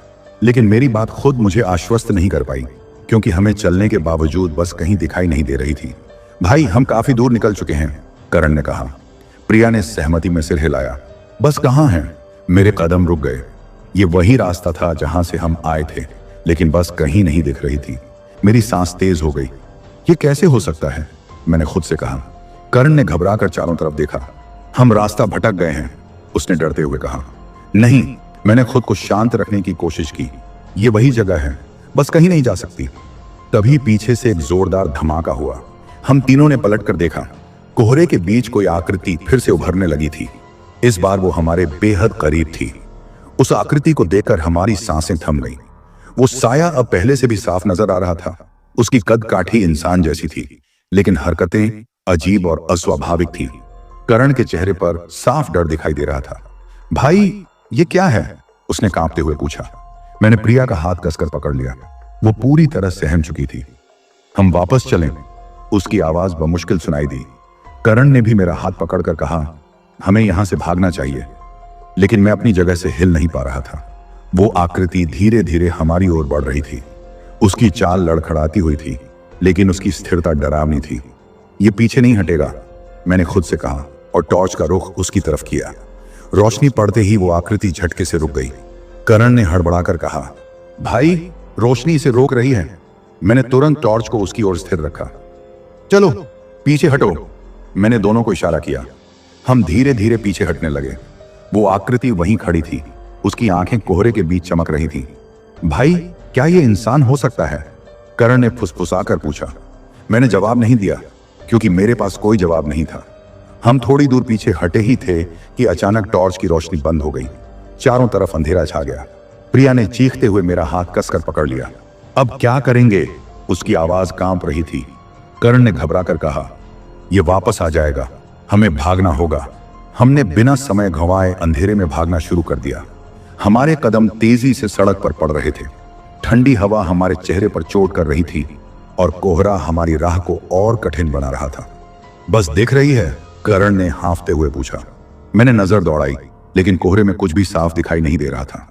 लेकिन मेरी बात खुद मुझे आश्वस्त नहीं कर पाई, क्योंकि हमें चलने के बावजूद बस कहीं दिखाई नहीं दे रही थी। भाई हम काफी दूर निकल चुके हैं, करण ने कहा। प्रिया ने सहमति में सिर हिलाया। बस कहां है? मेरे कदम रुक गए। ये वही रास्ता था जहां से हम आए थे, लेकिन बस कहीं नहीं दिख रही थी। मेरी सांस तेज हो गई। ये कैसे हो सकता है? मैंने खुद से कहा। करण ने घबराकर चारों तरफ देखा। हम रास्ता भटक गए हैं, उसने डरते हुए कहा। नहीं, मैंने खुद को शांत रखने की कोशिश की। ये वही जगह है, बस कहीं नहीं जा सकती। तभी पीछे से एक जोरदार धमाका हुआ। हम तीनों ने पलटकर देखा। कोहरे के बीच कोई आकृति फिर से उभरने लगी थी। इस बार वो हमारे बेहद करीब थी। उस आकृति को देखकर हमारी सांसें थम गईं। वो साया अब पहले से भी साफ नजर आ रहा था। उसकी कद काठी इंसान जैसी थी, लेकिन हरकतें अजीब और अस्वाभाविक थी। करण के चेहरे पर साफ डर दिखाई दे रहा था। भाई, ये क्या है? उसने कांपते हुए पूछा। मैंने प्रिया का हाथ कसकर पकड़ लिया। वो पूरी तरह सहम चुकी थी। हम वापस चलें, उसकी आवाज बमुश्किल सुनाई दी। करण ने भी मेरा हाथ पकड़कर कहा, हमें यहां से भागना चाहिए। लेकिन मैं अपनी जगह से हिल नहीं पा रहा था। वो आकृति धीरे धीरे हमारी ओर बढ़ रही थी। उसकी चाल लड़खड़ाती हुई थी, लेकिन उसकी स्थिरता डरावनी थी। ये पीछे नहीं हटेगा, मैंने खुद से कहा और टॉर्च का रुख उसकी तरफ किया। रोशनी पड़ते ही वो आकृति झटके से रुक गई। करण ने हड़बड़ाकर कहा, भाई, रोशनी इसे रोक रही है। मैंने तुरंत टॉर्च को उसकी ओर स्थिर रखा। चलो पीछे हटो, मैंने दोनों को इशारा किया। हम धीरे धीरे पीछे हटने लगे। वो आकृति वहीं खड़ी थी। उसकी आंखें कोहरे के बीच चमक रही थी। भाई, क्या ये इंसान हो सकता है? करण ने फुसफुसाकर पूछा। मैंने जवाब नहीं दिया, क्योंकि मेरे पास कोई जवाब नहीं था। हम थोड़ी दूर पीछे हटे ही थे कि अचानक टॉर्च की रोशनी बंद हो गई। चारों तरफ अंधेरा छा गया। प्रिया ने चीखते हुए मेरा हाथ कसकर पकड़ लिया। अब क्या करेंगे? उसकी आवाज कांप रही थी। करण ने घबराकर कहा, यह वापस आ जाएगा, हमें भागना होगा। हमने बिना समय गंवाए अंधेरे में भागना शुरू कर दिया। हमारे कदम तेजी से सड़क पर पड़ रहे थे। ठंडी हवा हमारे चेहरे पर चोट कर रही थी और कोहरा हमारी राह को और कठिन बना रहा था। बस दिख रही है? करण ने हांफते हुए पूछा। मैंने नजर दौड़ाई, लेकिन कोहरे में कुछ भी साफ दिखाई नहीं दे रहा था।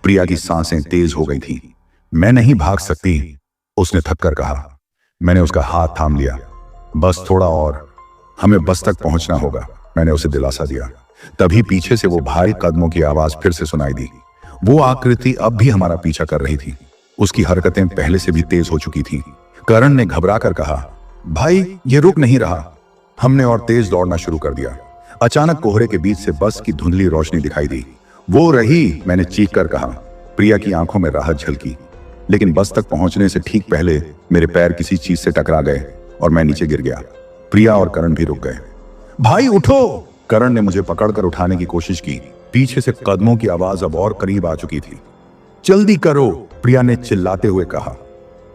प्रिया की सांसें तेज हो गई थी। मैं नहीं भाग सकती, उसने थककर कहा। मैंने उसका हाथ थाम लिया। बस थोड़ा और, हमें बस तक पहुंचना होगा, मैंने उसे दिलासा दिया। तभी पीछे से वो भारी कदमों की आवाज फिर से सुनाई दी। वो आकृति अब भी हमारा पीछा कर रही थी। उसकी हरकतें पहले से भी तेज हो चुकी थी। करण ने घबराकर कहा, भाई, ये रुक नहीं रहा। हमने और तेज दौड़ना शुरू कर दिया। अचानक कोहरे के बीच से बस की धुंधली रोशनी दिखाई दी। वो रही, मैंने चीखकर कहा। प्रिया की आंखों में राहत झलकी, लेकिन बस तक पहुंचने से ठीक पहले मेरे पैर किसी चीज से टकरा गए और मैं नीचे गिर गया। प्रिया और करण भी रुक गए। भाई उठो! करण ने मुझे पकड़कर उठाने की कोशिश की। पीछे से कदमों की आवाज अब और करीब आ चुकी थी। जल्दी करो, प्रिया ने चिल्लाते हुए कहा।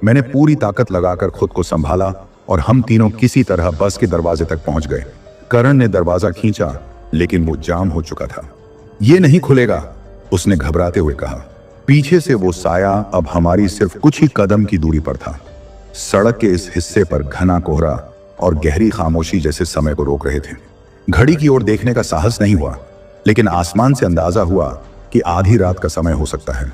मैंने पूरी ताकत लगाकर खुद को संभाला और हम तीनों किसी तरह बस के दरवाजे तक पहुंच गए। करण ने दरवाजा खींचा, लेकिन वो जाम हो चुका था। ये नहीं खुलेगा, उसने घबराते हुए कहा। पीछे से वो साया अब हमारी सिर्फ कुछ ही कदम की दूरी पर था। सड़क के इस हिस्से पर घना कोहरा और गहरी खामोशी जैसे समय को रोक रहे थे। घड़ी की ओर देखने का साहस नहीं हुआ, लेकिन आसमान से अंदाजा हुआ कि आधी रात का समय हो सकता है।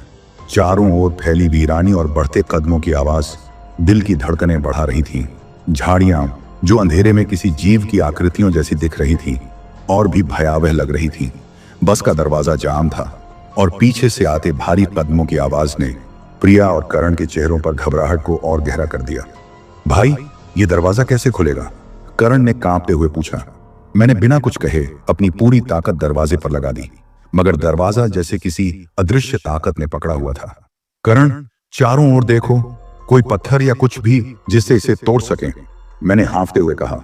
चारों ओर फैली वीरानी और बढ़ते कदमों की आवाज दिल की धड़कनें बढ़ा रही थी। झाड़ियां, जो अंधेरे में किसी जीव की आकृतियों जैसी दिख रही थी, और भी भयावह लग रही थी। बस का दरवाजा जाम था और पीछे से आते भारी कदमों की आवाज ने प्रिया और करण के चेहरों पर घबराहट को और गहरा कर दिया। भाई, ये दरवाजा कैसे खुलेगा? करण ने कांपते हुए पूछा। मैंने बिना कुछ कहे अपनी पूरी ताकत दरवाजे पर लगा दी, मगर दरवाजा जैसे किसी अदृश्य ताकत ने पकड़ा हुआ था। करण, चारों ओर देखो, कोई पत्थर या कुछ भी जिससे इसे तोड़ सके, मैंने हांफते हुए कहा।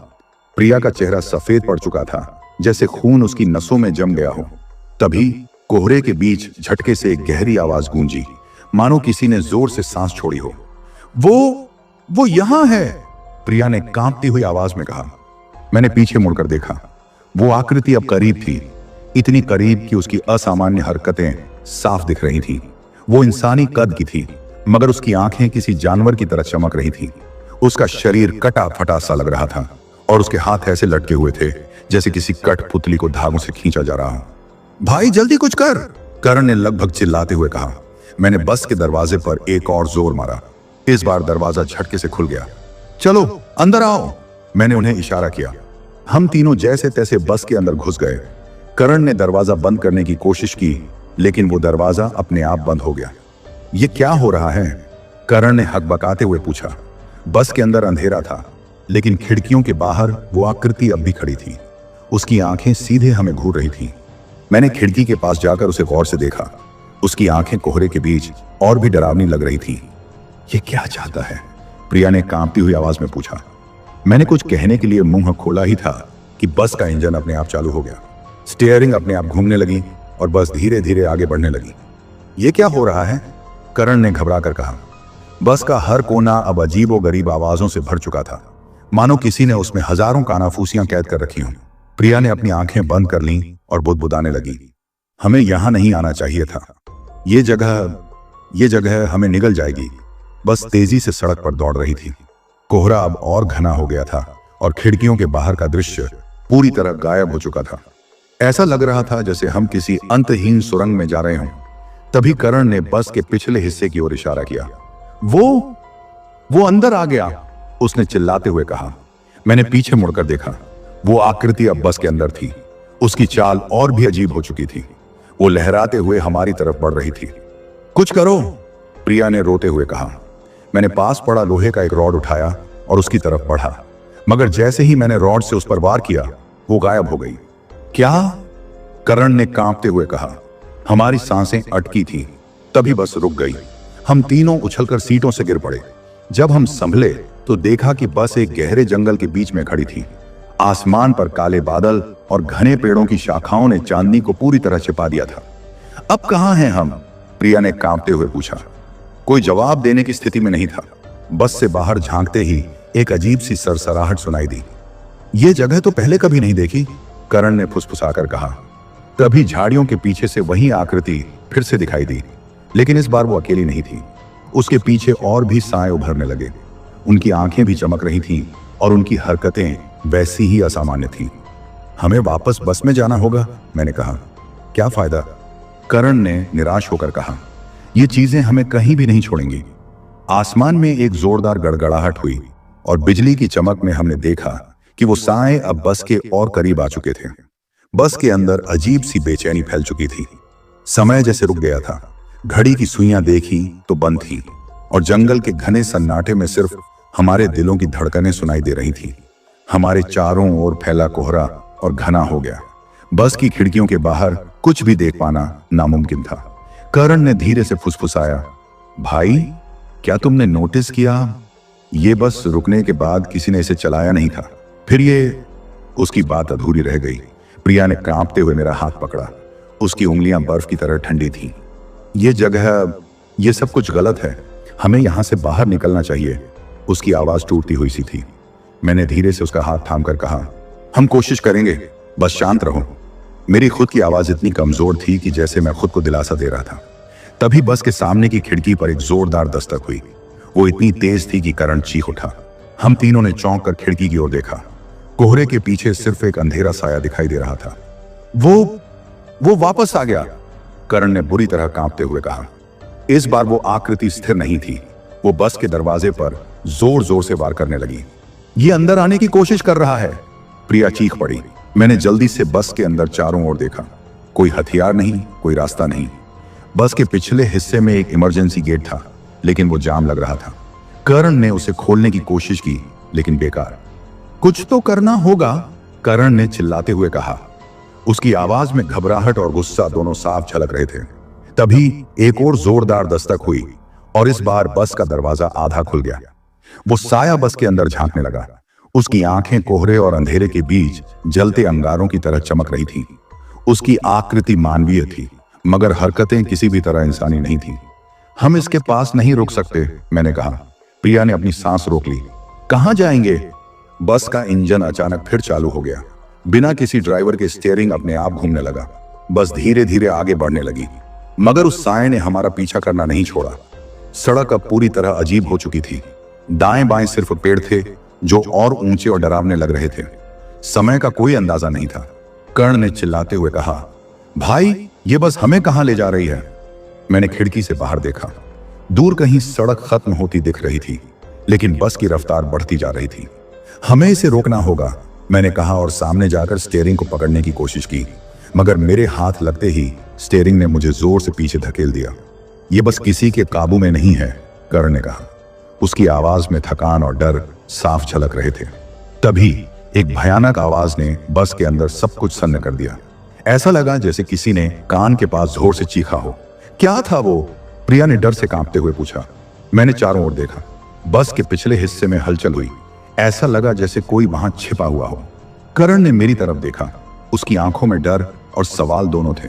प्रिया का चेहरा सफेद पड़ चुका था, जैसे खून उसकी नसों में जम गया हो। तभी कोहरे के बीच झटके से एक गहरी आवाज गूंजी, मानो किसी ने जोर से सांस छोड़ी हो। वो यहां है, प्रिया ने कांपती हुई आवाज में कहा। मैंने पीछे मुड़कर देखा। वो आकृति अब करीब थी, इतनी करीब कि उसकी असामान्य हरकतें साफ दिख रही थी। वो इंसानी कद की थी, मगर उसकी आंखें किसी जानवर की तरह चमक रही थी। उसका शरीर कटा फटा सा लग रहा था और उसके हाथ ऐसे लटके हुए थे जैसे किसी कठपुतली को धागों से खींचा जा रहा हो। भाई, जल्दी कुछ कर, करण ने लगभग चिल्लाते हुए कहा। मैंने बस के दरवाजे पर एक और जोर मारा। इस बार दरवाजा झटके से खुल गया। चलो अंदर आओ, मैंने उन्हें इशारा किया। हम तीनों जैसे तैसे बस के अंदर घुस गए। करण ने दरवाजा बंद करने की कोशिश की, लेकिन वो दरवाजा अपने आप बंद हो गया। ये क्या हो रहा है? करण ने हकबकाते हुए पूछा। बस के अंदर अंधेरा था, लेकिन खिड़कियों के बाहर वो आकृति अब भी खड़ी थी। उसकी आंखें सीधे हमें घूर रही थीं। मैंने खिड़की के पास जाकर उसे गौर से देखा। उसकी आंखें कोहरे के बीच और भी डरावनी लग रही थीं। ये क्या चाहता है? प्रिया ने कांपती हुई आवाज में पूछा। मैंने कुछ कहने के लिए मुंह खोला ही था कि बस का इंजन अपने आप चालू हो गया। स्टीयरिंग अपने आप घूमने लगी और बस धीरे धीरे आगे बढ़ने लगी। ये क्या हो रहा है? करण ने घबरा कर कहा। बस का हर कोना अब अजीबोगरीब आवाजों से भर चुका था, मानो किसी ने उसमें हजारों कानाफूसियां कैद कर रखी हों। प्रिया ने अपनी आंखें बंद कर लीं और बुदबुदाने लगी। हमें यहां नहीं आना चाहिए था। ये जगह हमें निगल जाएगी। बस तेजी से सड़क पर दौड़ रही थी। कोहरा अब और घना हो गया था और खिड़कियों के बाहर का दृश्य पूरी तरह गायब हो चुका था। ऐसा लग रहा था जैसे हम किसी अंतहीन सुरंग में जा रहे हों। तभी करण ने बस के पिछले हिस्से की ओर इशारा किया। वो अंदर आ गया, उसने चिल्लाते हुए कहा। मैंने पीछे मुड़कर देखा। वो आकृति अब बस के अंदर थी। उसकी चाल और भी अजीब हो चुकी थी। वो लहराते हुए हमारी तरफ बढ़ रही थी। कुछ करो, प्रिया ने रोते हुए कहा। मैंने पास पड़ा लोहे का एक रॉड उठाया और उसकी तरफ बढ़ा, मगर जैसे ही मैंने रॉड से उस पर वार किया, वो गायब हो गई। क्या? करण ने कांपते हुए कहा। हमारी सांसें अटकी थीं। तभी बस रुक गई। हम तीनों उछलकर सीटों से गिर पड़े। जब हम संभले तो देखा कि बस एक गहरे जंगल के बीच में खड़ी थी। आसमान पर काले बादल और घने पेड़ों की शाखाओं ने चांदनी को पूरी तरह छिपा दिया था। अब कहां हैं हम? प्रिया ने कांपते हुए पूछा। कोई जवाब देने की स्थिति में नहीं था। बस से बाहर झांकते ही एक अजीब सी सरसराहट सुनाई दी। ये जगह तो पहले कभी नहीं देखी, करण ने फुसफुसाकर कहा। तभी झाड़ियों के पीछे से वही आकृति फिर से दिखाई दी, लेकिन इस बार वो अकेली नहीं थी। उसके पीछे और भी साए उभरने लगे। उनकी आंखें भी चमक रही थीं और उनकी हरकतें वैसी ही असामान्य थीं। हमें वापस बस में जाना होगा, मैंने कहा। क्या फायदा? करण ने निराश होकर कहा। ये चीजें हमें कहीं भी नहीं छोड़ेंगी। आसमान में एक जोरदार गड़गड़ाहट हुई और बिजली की चमक में हमने देखा कि वो साए अब बस के और करीब आ चुके थे। बस के अंदर अजीब सी बेचैनी फैल चुकी थी। समय जैसे रुक गया था। घड़ी की सुइयां देखी तो बंद थी और जंगल के घने सन्नाटे में सिर्फ हमारे दिलों की धड़कनें सुनाई दे रही थी। हमारे चारों ओर फैला कोहरा और घना हो गया। बस की खिड़कियों के बाहर कुछ भी देख पाना नामुमकिन था। करण ने धीरे से फुसफुसाया। भाई, क्या तुमने नोटिस किया? ये बस रुकने के बाद किसी ने इसे चलाया नहीं था। फिर ये... उसकी बात अधूरी रह गई। प्रिया ने कांपते हुए मेरा हाथ पकड़ा। उसकी उंगलियां बर्फ की तरह ठंडी थीं। ये जगह, ये सब कुछ गलत है। हमें यहां से बाहर निकलना चाहिए। उसकी आवाज टूटती हुई सी थी। मैंने धीरे से उसका हाथ थामकर कहा, हम कोशिश करेंगे, बस शांत रहो। मेरी खुद की आवाज इतनी कमजोर थी कि जैसे मैं खुद को दिलासा दे रहा था। तभी बस के सामने की खिड़की पर एक जोरदार दस्तक हुई। वो इतनी तेज थी कि करण चीख उठा। हम तीनों ने चौंक कर खिड़की की ओर देखा। कोहरे के पीछे सिर्फ एक अंधेरा साया दिखाई दे रहा था। वो वापस आ गया, करण ने बुरी तरह कांपते हुए कहा। इस बार वो आकृति स्थिर नहीं थी। वो बस के दरवाजे पर जोर जोर से वार करने लगी। ये अंदर आने की कोशिश कर रहा है, प्रिया चीख पड़ी। मैंने जल्दी से बस के अंदर चारों ओर देखा। कोई हथियार नहीं, कोई रास्ता नहीं। बस के पिछले हिस्से में एक इमरजेंसी गेट था, लेकिन वो जाम लग रहा था। करण ने उसे खोलने की कोशिश की, लेकिन बेकार। कुछ तो करना होगा, करण ने चिल्लाते हुए कहा। उसकी आवाज में घबराहट और गुस्सा दोनों साफ झलक रहे थे। तभी एक और जोरदार दस्तक हुई और इस बार बस का दरवाजा आधा खुल गया। वो साया बस के अंदर झांकने लगा। उसकी आंखें कोहरे और अंधेरे के बीच जलते अंगारों की तरह चमक रही थीं। उसकी आकृति मानवीय थी, मगर हरकतें किसी भी तरह इंसानी नहीं थीं। हम इसके पास नहीं रुक सकते, मैंने कहा। प्रिया ने अपनी सांस रोक ली। कहां जाएंगे? बस का इंजन अचानक फिर चालू हो गया। बिना किसी ड्राइवर के स्टीयरिंग अपने आप घूमने लगा। बस धीरे धीरे आगे बढ़ने लगी, मगर उस साए ने हमारा पीछा करना नहीं छोड़ा। सड़क अब पूरी तरह अजीब हो चुकी थी। दाएं बाएं सिर्फ पेड़ थे जो और ऊंचे और डरावने लग रहे थे। समय का कोई अंदाजा नहीं था। कर्ण ने चिल्लाते हुए कहा, भाई, ये बस हमें कहां ले जा रही है? मैंने खिड़की से बाहर देखा। दूर कहीं सड़क खत्म होती दिख रही थी, लेकिन बस की रफ्तार बढ़ती जा रही थी। हमें इसे रोकना होगा, मैंने कहा और सामने जाकर स्टीयरिंग को पकड़ने की कोशिश की, मगर मेरे हाथ लगते ही स्टीयरिंग ने मुझे जोर से पीछे धकेल दिया। ये बस किसी के काबू में नहीं है, कर्ण ने कहा। उसकी आवाज में थकान और डर साफ झलक रहे थे। तभी एक भयानक आवाज ने बस के अंदर सब कुछ सन्न कर दिया। ऐसा लगा जैसे किसी ने कान के पास जोर से चीखा हो। क्या था वो? प्रिया ने डर से कांपते हुए पूछा। मैंने चारों ओर देखा। बस के पिछले हिस्से में हलचल हुई। ऐसा लगा जैसे कोई वहां छिपा हुआ हो। करण ने मेरी तरफ देखा। उसकी आंखों में डर और सवाल दोनों थे।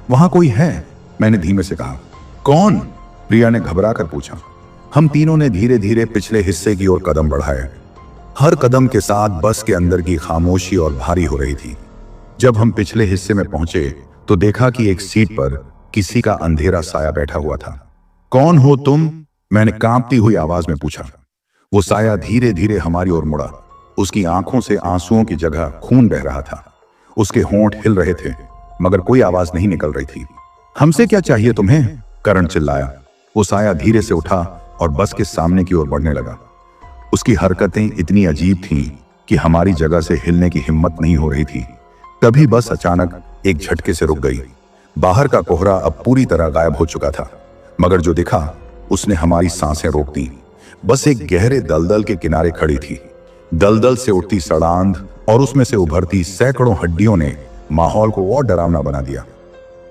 वहां कोई है? मैंने धीमे से कहा। कौन? प्रिया ने घबरा कर पूछा। हम तीनों ने धीरे धीरे पिछले हिस्से की ओर कदम बढ़ाए। हर कदम के साथ बस के अंदर की खामोशी और भारी हो रही थी। जब हम पिछले हिस्से में पहुंचे तो देखा कि एक सीट पर किसी का अंधेरा साया बैठा हुआ था। कौन हो तुम? मैंने कांपती हुई आवाज में पूछा। वो साया धीरे धीरे हमारी ओर मुड़ा। उसकी आंखों से आंसुओं की जगह खून बह रहा था। उसके होंठ हिल रहे थे मगर कोई आवाज नहीं निकल रही थी। हमसे क्या चाहिए तुम्हें? करण चिल्लाया। वो साया धीरे से उठा और बस के सामने की ओर बढ़ने लगा। उसकी हरकतें इतनी अजीब थीं कि हमारी जगह से हिलने की हिम्मत नहीं हो रही थी। तभी बस अचानक एक झटके से रुक गई। बाहर का कोहरा अब पूरी तरह गायब हो चुका था, मगर जो दिखा उसने हमारी सांसें रोक दी। बस एक गहरे दलदल के किनारे खड़ी थी। दलदल से उठती सड़ांध और उसमें से उभरती सैकड़ों हड्डियों ने माहौल को और डरावना बना दिया।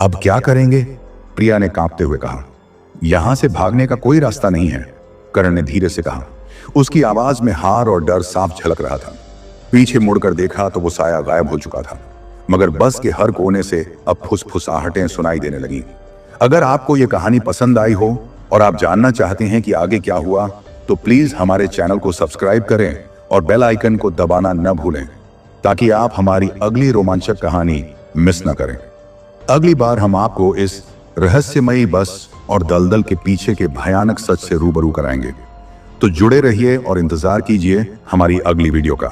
अब क्या करेंगे? प्रिया ने कांपते हुए कहा। यहां से भागने का कोई रास्ता नहीं है, करण ने धीरे से कहा। उसकी आवाज में हार और डर साफ झलक रहा था। पीछे मुड़कर देखा तो वो साया गायब हो चुका था, मगर बस के हर कोने से अब फुसफुसाहटें सुनाई देने लगी। अगर आपको ये कहानी पसंद आई हो और आप जानना चाहते हैं कि आगे क्या हुआ, तो प्लीज हमारे चैनल को सब्सक्राइब करें और बेल आइकन को दबाना न भूलें, ताकि आप हमारी अगली रोमांचक कहानी मिस न करें। अगली बार हम आपको इस रहस्यमयी बस और दलदल के पीछे के भयानक सच से रूबरू कराएंगे। तो जुड़े रहिए और इंतजार कीजिए हमारी अगली वीडियो का।